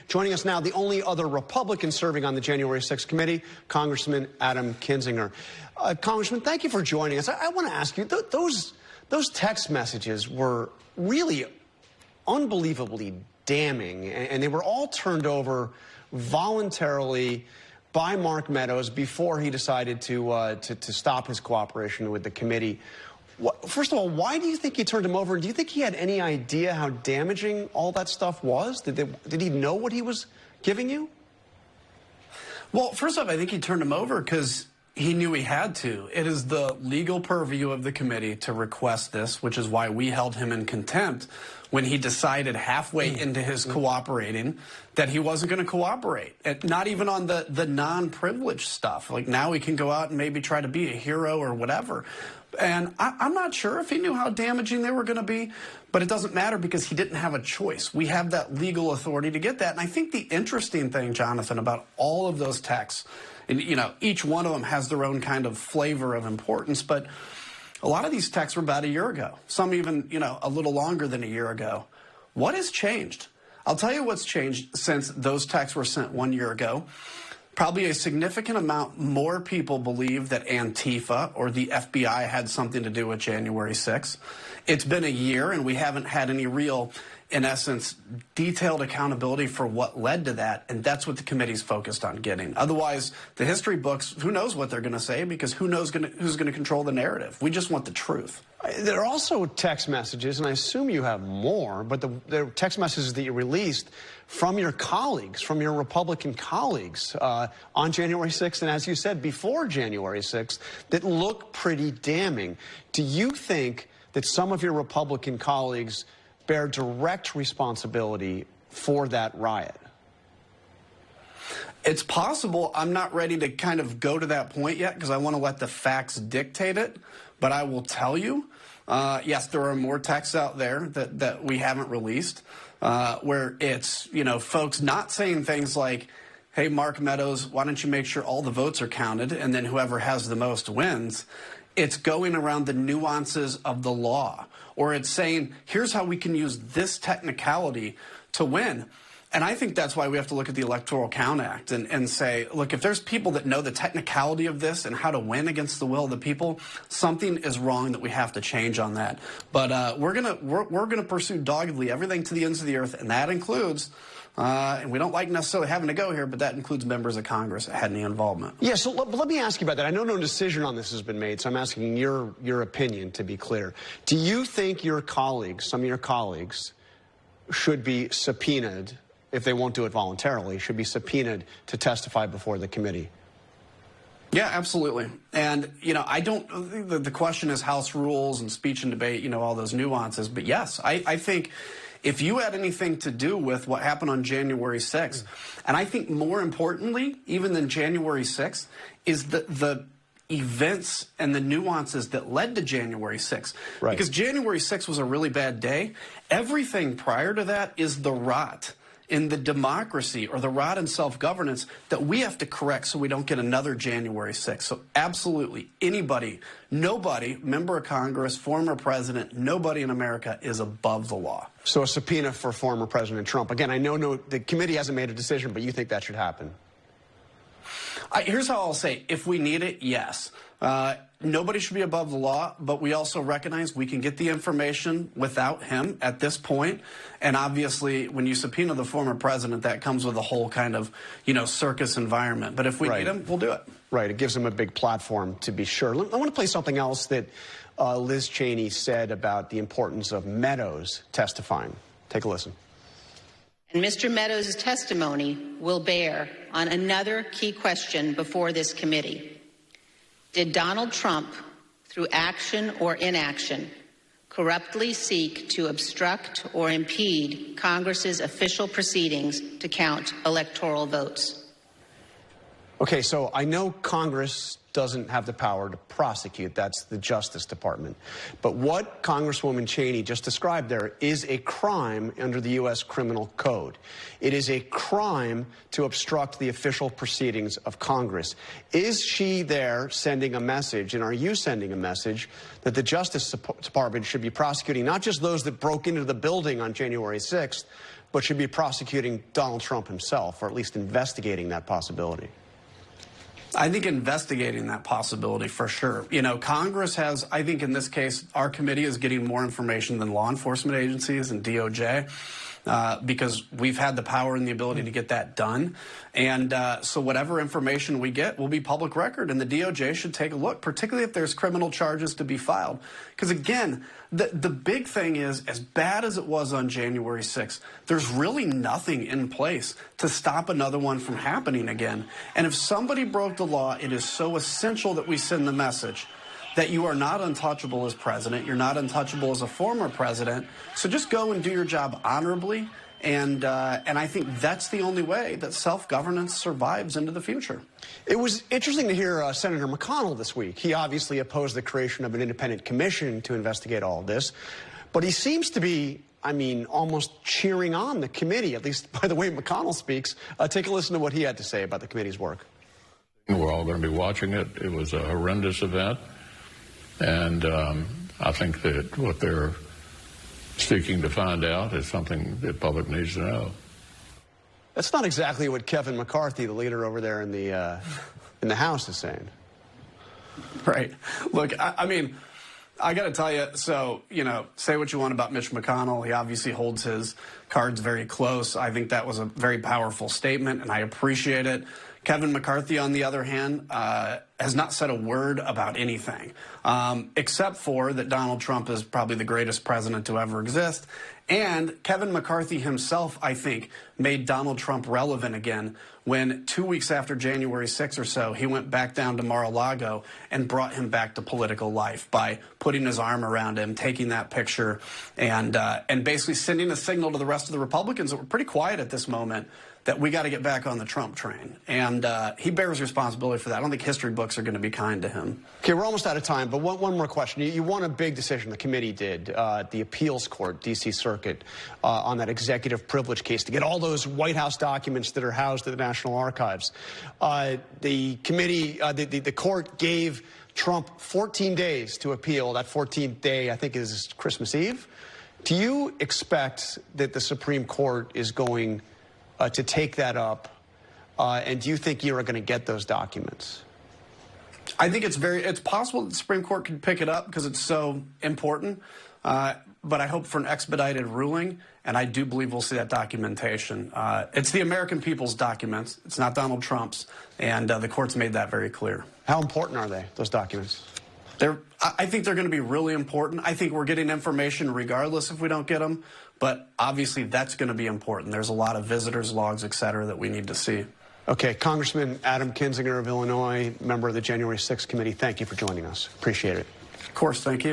Joining us now, the only other Republican serving on the January 6th committee, Congressman Adam Kinzinger. Congressman, thank you for joining us. I want to ask you, those text messages were really unbelievably damning, and they were all turned over voluntarily by Mark Meadows before he decided to stop his cooperation with the committee. First of all, why do you think he turned him over? Do you think he had any idea how damaging all that stuff was? Did he know what he was giving you? Well, first off, I think he turned him over because he knew he had to. It is the legal purview of the committee to request this, which is why we held him in contempt when he decided halfway into his cooperating that he wasn't going to cooperate. Not even on the non-privileged stuff. Like, now he can go out and maybe try to be a hero or whatever. And I'm not sure if he knew how damaging they were going to be, but it doesn't matter because he didn't have a choice. We have that legal authority to get that. And I think the interesting thing, Jonathan, about all of those texts, and, you know, each one of them has their own kind of flavor of importance, but a lot of these texts were about a year ago, some even, you know, a little longer than a year ago. What has changed? I'll tell you what's changed since those texts were sent 1 year ago. Probably a significant amount more people believe that Antifa or the FBI had something to do with January 6th. It's been a year, and we haven't had any real, in essence, detailed accountability for what led to that, and that's what the committee's focused on getting. Otherwise, the history books, who knows what they're going to say, because who knows who's going to control the narrative. We just want the truth. There are also text messages, and I assume you have more, but the text messages that you released from your colleagues, from your Republican colleagues on January 6th, and as you said, before January 6th, that look pretty damning. Do you think that some of your Republican colleagues bear direct responsibility for that riot? It's possible. I'm not ready to kind of go to that point yet because I want to let the facts dictate it. But I will tell you, yes, there are more texts out there that we haven't released where it's, you know, folks not saying things like, hey, Mark Meadows, why don't you make sure all the votes are counted and then whoever has the most wins. It's going around the nuances of the law, or it's saying, here's how we can use this technicality to win. And I think that's why we have to look at the Electoral Count Act and say, look, if there's people that know the technicality of this and how to win against the will of the people, something is wrong that we have to change on that. But we're gonna pursue doggedly everything to the ends of the earth, and that includes. And we don't like necessarily having to go here, but that includes members of Congress that had any involvement. Yeah, so let me ask you about that. I know no decision on this has been made, so I'm asking your opinion, to be clear. Do you think your colleagues, some of your colleagues, should be subpoenaed, if they won't do it voluntarily, should be subpoenaed to testify before the committee? Yeah, absolutely. And, you know, I don't, the question is House rules and speech and debate, you know, all those nuances. But yes, I think if you had anything to do with what happened on January 6th, and I think more importantly, even than January 6th, is the events and the nuances that led to January 6th. Right. Because January 6th was a really bad day. Everything prior to that is the rot in the democracy or the rot in self-governance that we have to correct so we don't get another January 6th. So absolutely, anybody, nobody, member of Congress, former president, nobody in America is above the law. So a subpoena for former President Trump. Again, I know the committee hasn't made a decision, but you think that should happen? Here's how I'll say, if we need it, yes. Nobody should be above the law, but we also recognize we can get the information without him at this point. And obviously, when you subpoena the former president, that comes with a whole kind of, you know, circus environment. But if we need him, we'll do it. Right. It gives him a big platform, to be sure. I want to play something else that Liz Cheney said about the importance of Meadows testifying. Take a listen. And Mr. Meadows' testimony will bear on another key question before this committee. Did Donald Trump, through action or inaction, corruptly seek to obstruct or impede Congress's official proceedings to count electoral votes? Okay, so I know Congress doesn't have the power to prosecute. That's the Justice Department. But what Congresswoman Cheney just described there is a crime under the U.S. Criminal Code. It is a crime to obstruct the official proceedings of Congress. Is she there sending a message, and are you sending a message, that the Justice Department should be prosecuting not just those that broke into the building on January 6th, but should be prosecuting Donald Trump himself, or at least investigating that possibility? I think investigating that possibility for sure. You know, Congress has, I think in this case, our committee is getting more information than law enforcement agencies and DOJ. Because we've had the power and the ability to get that done. And so whatever information we get will be public record, and the DOJ should take a look, particularly if there's criminal charges to be filed. Because again, the big thing is, as bad as it was on January 6th, there's really nothing in place to stop another one from happening again. And if somebody broke the law, it is so essential that we send the message that you are not untouchable as president, you're not untouchable as a former president, so just go and do your job honorably, and I think that's the only way that self-governance survives into the future. It was interesting to hear Senator McConnell this week. He obviously opposed the creation of an independent commission to investigate all of this, but he seems to be, I mean, almost cheering on the committee, at least by the way McConnell speaks. Take a listen to what he had to say about the committee's work. We're all going to be watching it. It was a horrendous event. And I think that what they're seeking to find out is something the public needs to know. That's not exactly what Kevin McCarthy, the leader over there in the House, is saying. Right. Look, I mean, I got to tell you, so, you know, say what you want about Mitch McConnell. He obviously holds his cards very close. I think that was a very powerful statement, and I appreciate it. Kevin McCarthy, on the other hand, has not said a word about anything, except for that Donald Trump is probably the greatest president to ever exist. And Kevin McCarthy himself, I think, made Donald Trump relevant again when 2 weeks after January 6th or so, he went back down to Mar-a-Lago and brought him back to political life by putting his arm around him, taking that picture, and basically sending a signal to the rest of the Republicans that were pretty quiet at this moment that we got to get back on the Trump train. And he bears responsibility for that. I don't think history books are going to be kind to him. Okay, we're almost out of time, but one more question. You won a big decision, the committee did, the appeals court, D.C. Circuit, on that executive privilege case to get all those White House documents that are housed at the National Archives. The committee, the court gave Trump 14 days to appeal. That 14th day, I think, is Christmas Eve. Do you expect that the Supreme Court is going to take that up, and do you think you're going to get those documents? I think it's possible that the Supreme Court can pick it up because it's so important, but I hope for an expedited ruling, and I do believe we'll see that documentation. It's the American people's documents. It's not Donald Trump's, and the court's made that very clear. How important are they, those documents? I think they're going to be really important. I think we're getting information regardless if we don't get them, but obviously that's going to be important. There's a lot of visitors' logs, et cetera, that we need to see. Okay, Congressman Adam Kinzinger of Illinois, member of the January 6th committee, thank you for joining us. Appreciate it. Of course, thank you.